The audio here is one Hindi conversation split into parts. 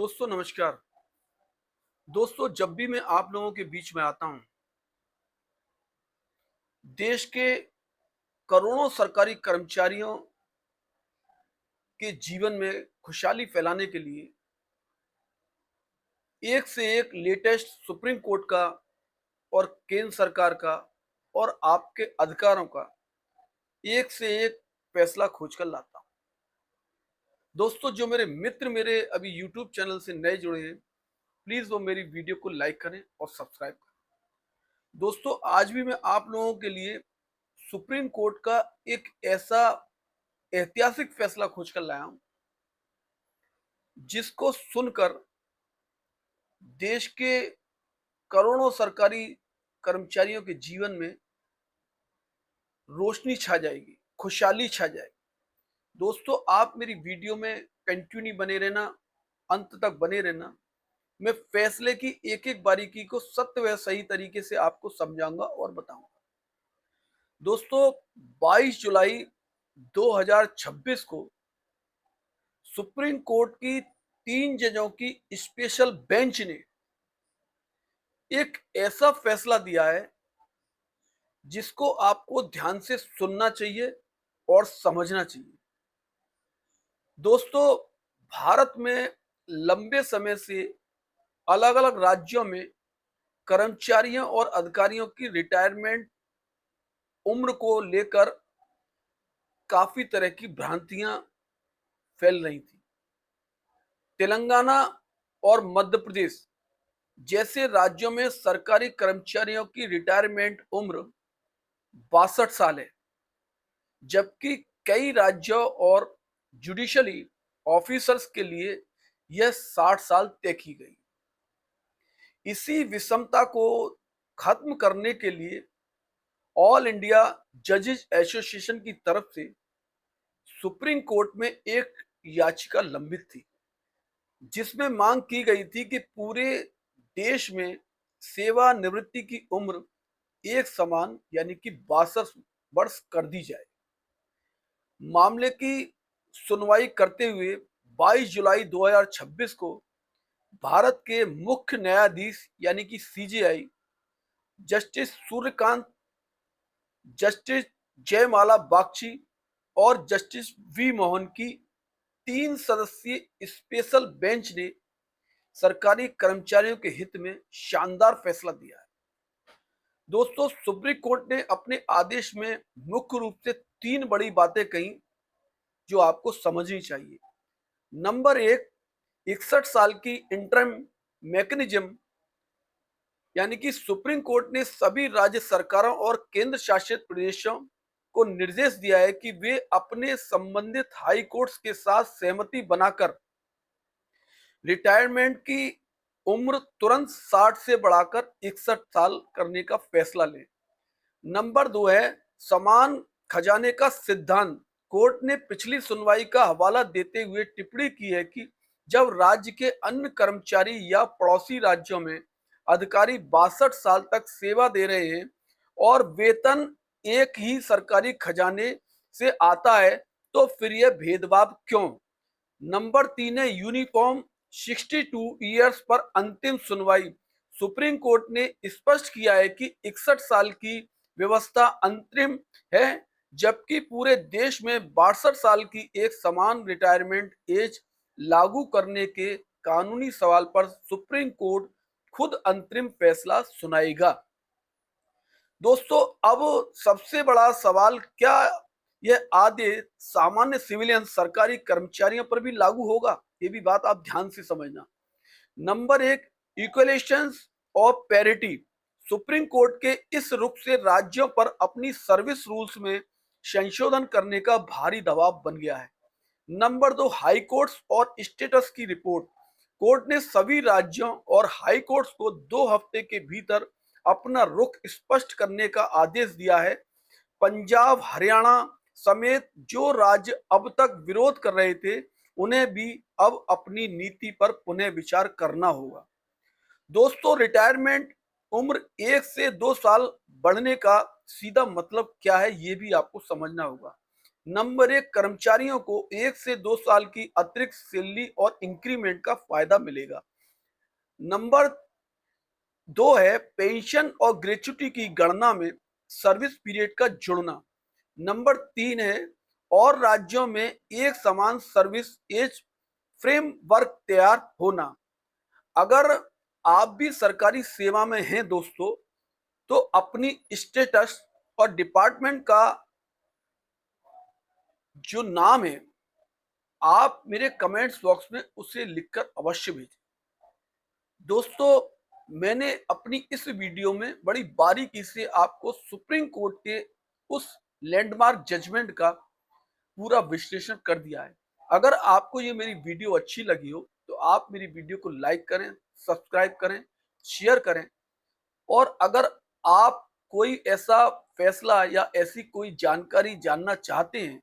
दोस्तों नमस्कार। दोस्तों जब भी मैं आप लोगों के बीच में आता हूं, देश के करोड़ों सरकारी कर्मचारियों के जीवन में खुशहाली फैलाने के लिए एक से एक लेटेस्ट सुप्रीम कोर्ट का और केंद्र सरकार का और आपके अधिकारों का एक से एक फैसला खोज कर लाता हूं। दोस्तों जो मेरे मित्र मेरे अभी यूट्यूब चैनल से नए जुड़े हैं, प्लीज वो मेरी वीडियो को लाइक करें और सब्सक्राइब करें। दोस्तों आज भी मैं आप लोगों के लिए सुप्रीम कोर्ट का एक ऐसा ऐतिहासिक फैसला खोज कर लाया हूं जिसको सुनकर देश के करोड़ों सरकारी कर्मचारियों के जीवन में रोशनी छा जाएगी, खुशहाली छा जाएगी। दोस्तों आप मेरी वीडियो में कंटिन्यू बने रहना, अंत तक बने रहना। मैं फैसले की एक एक बारीकी को सत्य व सही तरीके से आपको समझाऊंगा और बताऊंगा। दोस्तों 22 जुलाई 2026 को सुप्रीम कोर्ट की 3 जजों की स्पेशल बेंच ने एक ऐसा फैसला दिया है जिसको आपको ध्यान से सुनना चाहिए और समझना चाहिए। दोस्तों भारत में लंबे समय से अलग अलग राज्यों में कर्मचारियों और अधिकारियों की रिटायरमेंट उम्र को लेकर काफी तरह की भ्रांतियां फैल रही थी। तेलंगाना और मध्य प्रदेश जैसे राज्यों में सरकारी कर्मचारियों की रिटायरमेंट उम्र 62 साल है, जबकि कई राज्यों और जुडिशली ऑफिसर्स के लिए यह 60 साल तय की गई। इसी विषमता को खत्म करने के लिए ऑल इंडिया जजेस एसोसिएशन की तरफ से सुप्रीम कोर्ट में एक याचिका लंबित थी, जिसमें मांग की गई थी कि पूरे देश में सेवानिवृत्ति की उम्र एक समान यानी कि 62 वर्ष कर दी जाए। मामले की सुनवाई करते हुए 22 जुलाई 2026 को भारत के मुख्य न्यायाधीश यानी कि सीजेआई जस्टिस सूर्यकांत, जस्टिस जयमाला बागची और जस्टिस वी मोहन की 3 सदस्यीय स्पेशल बेंच ने सरकारी कर्मचारियों के हित में शानदार फैसला दिया है। दोस्तों सुप्रीम कोर्ट ने अपने आदेश में मुख्य रूप से 3 बड़ी बातें कही जो आपको समझनी चाहिए। नंबर 1, 61 साल की इंटरम मैकेनिज्म, यानी कि सुप्रीम कोर्ट ने सभी राज्य सरकारों और केंद्र शासित प्रदेशों को निर्देश दिया है कि वे अपने संबंधित हाई कोर्ट्स के साथ सहमति बनाकर रिटायरमेंट की उम्र तुरंत 60 से बढ़ाकर 61 साल करने का फैसला लें। नंबर 2 है समान खजाने का सिद्धांत। कोर्ट ने पिछली सुनवाई का हवाला देते हुए टिप्पणी की है कि जब राज्य के अन्य कर्मचारी या पड़ोसी राज्यों में अधिकारी 62 साल तक सेवा दे रहे हैं और वेतन एक ही सरकारी खजाने से आता है, तो फिर यह भेदभाव क्यों। नंबर 3 है यूनिफॉर्म 62 ईयर्स पर अंतिम सुनवाई। सुप्रीम कोर्ट ने स्पष्ट किया है कि 61 साल की व्यवस्था अंतरिम है, जबकि पूरे देश में 62 साल की एक समान रिटायरमेंट एज लागू करने के कानूनी सवाल पर सुप्रीम कोर्ट खुद अंतरिम फैसला सुनाएगा। दोस्तों अब सबसे बड़ा सवाल, क्या यह आदेश सामान्य सिविलियन सरकारी कर्मचारियों पर भी लागू होगा? ये भी बात आप ध्यान से समझना। Number 1, equalisations of parity. Supreme Court के इस रुख से राज्यों पर अपनी सर्विस रूल्स में संशोधन करने का भारी दबाव बन गया है। नंबर 2, हाई कोर्ट्स और स्टेटस की रिपोर्ट। कोर्ट ने सभी राज्यों और हाई कोर्ट्स को 2 हफ्ते के भीतर अपना रुख स्पष्ट करने का आदेश दिया है। पंजाब, हरियाणा समेत जो राज्य अब तक विरोध कर रहे थे, उन्हें भी अब अपनी नीति पर पुनः विचार करना होगा। दोस्तों रिटायरमेंट उम्र 1 से 2 साल बढ़ने का सीधा मतलब क्या है, ये भी आपको समझना होगा। नंबर एक, कर्मचारियों को 1 से 2 साल की अतिरिक्त सैलरी और इंक्रीमेंट का फायदा मिलेगा। नंबर 2 है पेंशन और ग्रेच्युटी की गणना में सर्विस पीरियड का जुड़ना। नंबर 3 है और राज्यों में एक समान सर्विस एज फ्रेमवर्क तैयार होना। अगर आप भी सरकारी सेवा में हैं दोस्तों, तो अपनी स्टेटस और डिपार्टमेंट का जो नाम है, आप मेरे कमेंट्स बॉक्स में उसे लिखकर अवश्य भेजें। दोस्तों, मैंने अपनी इस वीडियो में बड़ी बारीकी से आपको सुप्रीम कोर्ट के उस लैंडमार्क जजमेंट का पूरा विश्लेषण कर दिया है। अगर आपको ये मेरी वीडियो अच्छी लगी हो, तो आप मेरी वीडियो को लाइक करें, सब्सक्राइब करें, शेयर करें। और अगर आप कोई ऐसा फैसला या ऐसी कोई जानकारी जानना चाहते हैं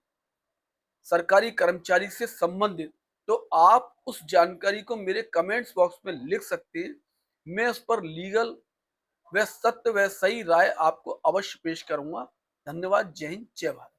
सरकारी कर्मचारी से संबंधित, तो आप उस जानकारी को मेरे कमेंट्स बॉक्स में लिख सकते हैं। मैं उस पर लीगल व सत्य व सही राय आपको अवश्य पेश करूंगा। धन्यवाद। जय हिंद, जय भारत।